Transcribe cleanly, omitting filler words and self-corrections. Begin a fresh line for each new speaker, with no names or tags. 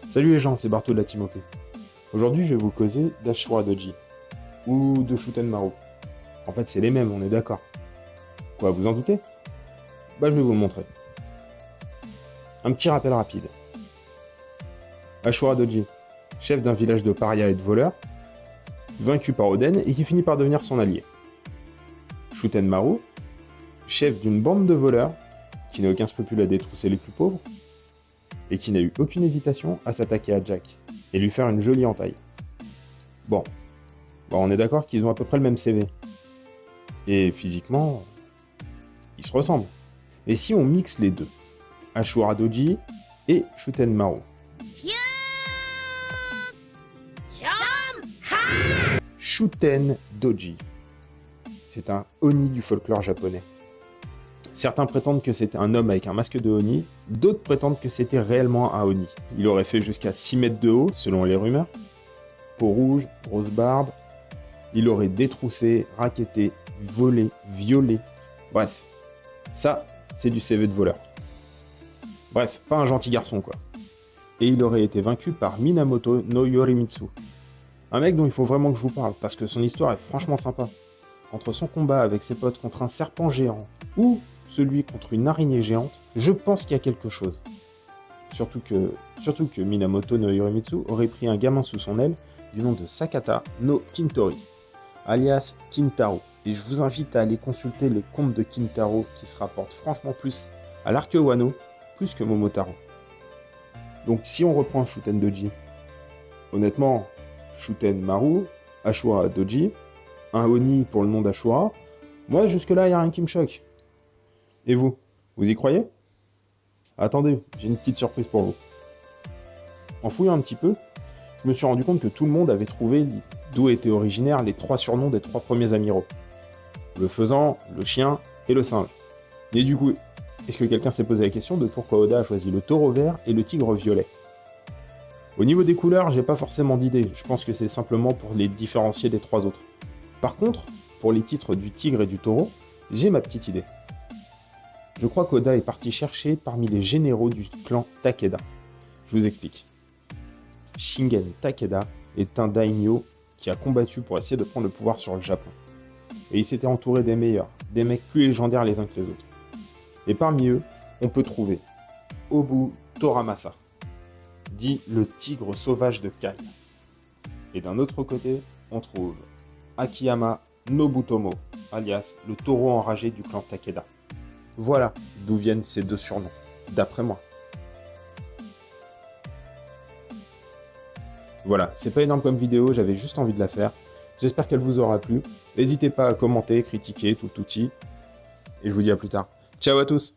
Salut les gens, c'est Barto de la Team OP. Aujourd'hui, je vais vous causer d'Ashura Doji, ou de Shutenmaru. En fait, c'est les mêmes, on est d'accord. Quoi, vous en doutez? Bah, je vais vous le montrer. Un petit rappel rapide. Ashura Doji, chef d'un village de parias et de voleurs, vaincu par Oden et qui finit par devenir son allié. Shutenmaru, chef d'une bande de voleurs, qui n'a aucun scrupule à détrousser les plus pauvres, et qui n'a eu aucune hésitation à s'attaquer à Jack, et lui faire une jolie entaille. Bon, on est d'accord qu'ils ont à peu près le même CV. Et physiquement, ils se ressemblent. Et si on mixe les deux, Ashura Doji et Shutenmaru. Shuten Doji. C'est un Oni du folklore japonais. Certains prétendent que c'était un homme avec un masque de Oni, d'autres prétendent que c'était réellement un Oni. Il aurait fait jusqu'à 6 mètres de haut, selon les rumeurs. Peau rouge, grosse barbe. Il aurait détroussé, racketté, volé, violé. Bref, ça, c'est du CV de voleur. Bref, pas un gentil garçon, quoi. Et il aurait été vaincu par Minamoto no Yorimitsu. Un mec dont il faut vraiment que je vous parle, parce que son histoire est franchement sympa. Entre son combat avec ses potes contre un serpent géant, ou celui contre une araignée géante, je pense qu'il y a quelque chose. Surtout que Minamoto no Yorimitsu aurait pris un gamin sous son aile du nom de Sakata no Kintori, alias Kintaro. Et je vous invite à aller consulter les contes de Kintaro qui se rapportent franchement plus à l'arc Wano, plus que Momotaro. Donc si on reprend Shuten Doji, honnêtement, Shutenmaru, Ashura Doji, un Oni pour le nom d'Ashura, moi jusque-là, il n'y a rien qui me choque. Et vous y croyez? Attendez, j'ai une petite surprise pour vous. En fouillant un petit peu, je me suis rendu compte que tout le monde avait trouvé d'où étaient originaires les 3 surnoms des 3 premiers amiraux. Le faisan, le chien et le singe. Et du coup, est-ce que quelqu'un s'est posé la question de pourquoi Oda a choisi le taureau vert et le tigre violet? Au niveau des couleurs, j'ai pas forcément d'idée, je pense que c'est simplement pour les différencier des 3 autres. Par contre, pour les titres du tigre et du taureau, j'ai ma petite idée. Je crois qu'Oda est parti chercher parmi les généraux du clan Takeda. Je vous explique. Shingen Takeda est un daimyo qui a combattu pour essayer de prendre le pouvoir sur le Japon. Et il s'était entouré des meilleurs, des mecs plus légendaires les uns que les autres. Et parmi eux, on peut trouver Obu Toramasa, dit le tigre sauvage de Kai. Et d'un autre côté, on trouve Akiyama Nobutomo, alias le taureau enragé du clan Takeda. Voilà d'où viennent ces 2 surnoms, d'après moi. Voilà, c'est pas énorme comme vidéo, j'avais juste envie de la faire. J'espère qu'elle vous aura plu. N'hésitez pas à commenter, critiquer, tout outil. Et je vous dis à plus tard. Ciao à tous!